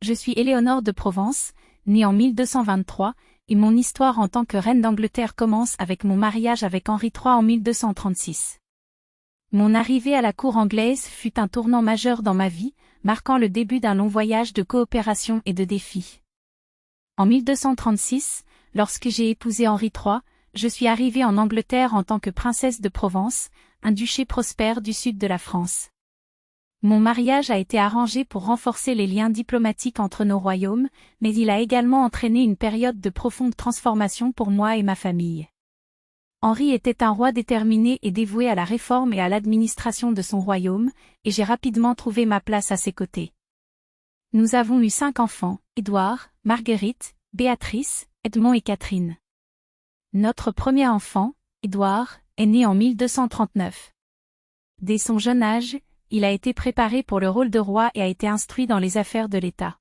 Je suis Éléonore de Provence, née en 1223, et mon histoire en tant que reine d'Angleterre commence avec mon mariage avec Henri III en 1236. Mon arrivée à la cour anglaise fut un tournant majeur dans ma vie, marquant le début d'un long voyage de coopération et de défis. En 1236, lorsque j'ai épousé Henri III, je suis arrivée en Angleterre en tant que princesse de Provence, un duché prospère du sud de la France. Mon mariage a été arrangé pour renforcer les liens diplomatiques entre nos royaumes, mais il a également entraîné une période de profonde transformation pour moi et ma famille. Henri était un roi déterminé et dévoué à la réforme et à l'administration de son royaume, et j'ai rapidement trouvé ma place à ses côtés. Nous avons eu 5 enfants, Édouard, Marguerite, Béatrice, Edmond et Catherine. Notre premier enfant, Édouard, est né en 1239. Dès son jeune âge, il a été préparé pour le rôle de roi et a été instruit dans les affaires de l'État.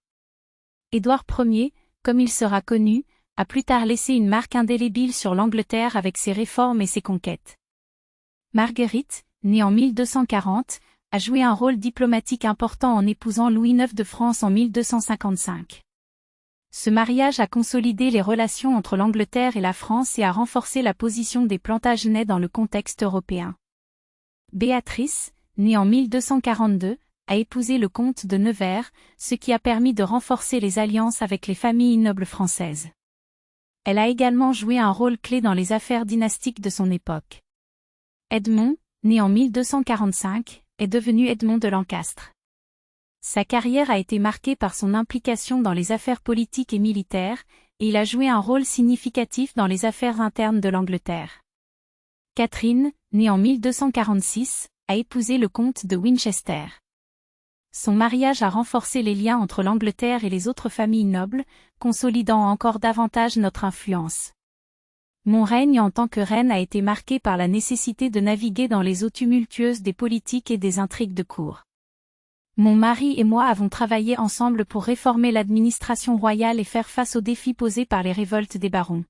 Édouard Ier, comme il sera connu, a plus tard laissé une marque indélébile sur l'Angleterre avec ses réformes et ses conquêtes. Marguerite, née en 1240, a joué un rôle diplomatique important en épousant Louis IX de France en 1255. Ce mariage a consolidé les relations entre l'Angleterre et la France et a renforcé la position des Plantagenets dans le contexte européen. Béatrice, née en 1242, a épousé le comte de Nevers, ce qui a permis de renforcer les alliances avec les familles nobles françaises. Elle a également joué un rôle clé dans les affaires dynastiques de son époque. Edmond, né en 1245, est devenu Edmond de Lancastre. Sa carrière a été marquée par son implication dans les affaires politiques et militaires, et il a joué un rôle significatif dans les affaires internes de l'Angleterre. Catherine, née en 1246, a épousé le comte de Winchester. Son mariage a renforcé les liens entre l'Angleterre et les autres familles nobles, consolidant encore davantage notre influence. Mon règne en tant que reine a été marqué par la nécessité de naviguer dans les eaux tumultueuses des politiques et des intrigues de cour. Mon mari et moi avons travaillé ensemble pour réformer l'administration royale et faire face aux défis posés par les révoltes des barons.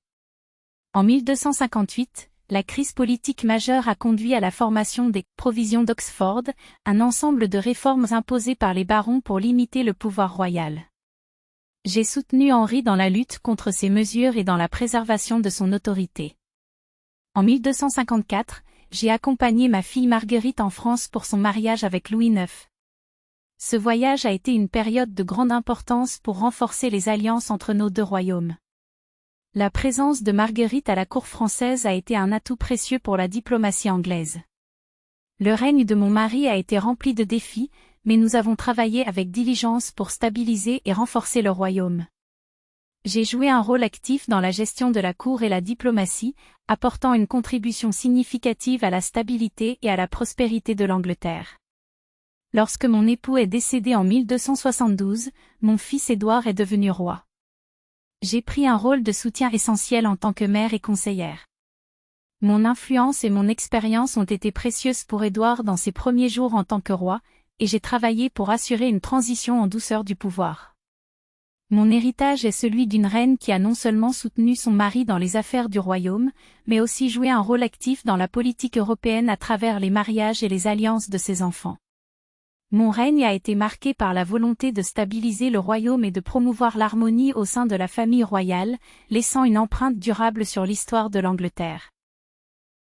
En 1258, la crise politique majeure a conduit à la formation des « Provisions d'Oxford », un ensemble de réformes imposées par les barons pour limiter le pouvoir royal. J'ai soutenu Henri dans la lutte contre ces mesures et dans la préservation de son autorité. En 1254, j'ai accompagné ma fille Marguerite en France pour son mariage avec Louis IX. Ce voyage a été une période de grande importance pour renforcer les alliances entre nos deux royaumes. La présence de Marguerite à la cour française a été un atout précieux pour la diplomatie anglaise. Le règne de mon mari a été rempli de défis, mais nous avons travaillé avec diligence pour stabiliser et renforcer le royaume. J'ai joué un rôle actif dans la gestion de la cour et la diplomatie, apportant une contribution significative à la stabilité et à la prospérité de l'Angleterre. Lorsque mon époux est décédé en 1272, mon fils Édouard est devenu roi. J'ai pris un rôle de soutien essentiel en tant que mère et conseillère. Mon influence et mon expérience ont été précieuses pour Édouard dans ses premiers jours en tant que roi, et j'ai travaillé pour assurer une transition en douceur du pouvoir. Mon héritage est celui d'une reine qui a non seulement soutenu son mari dans les affaires du royaume, mais aussi joué un rôle actif dans la politique européenne à travers les mariages et les alliances de ses enfants. Mon règne a été marqué par la volonté de stabiliser le royaume et de promouvoir l'harmonie au sein de la famille royale, laissant une empreinte durable sur l'histoire de l'Angleterre.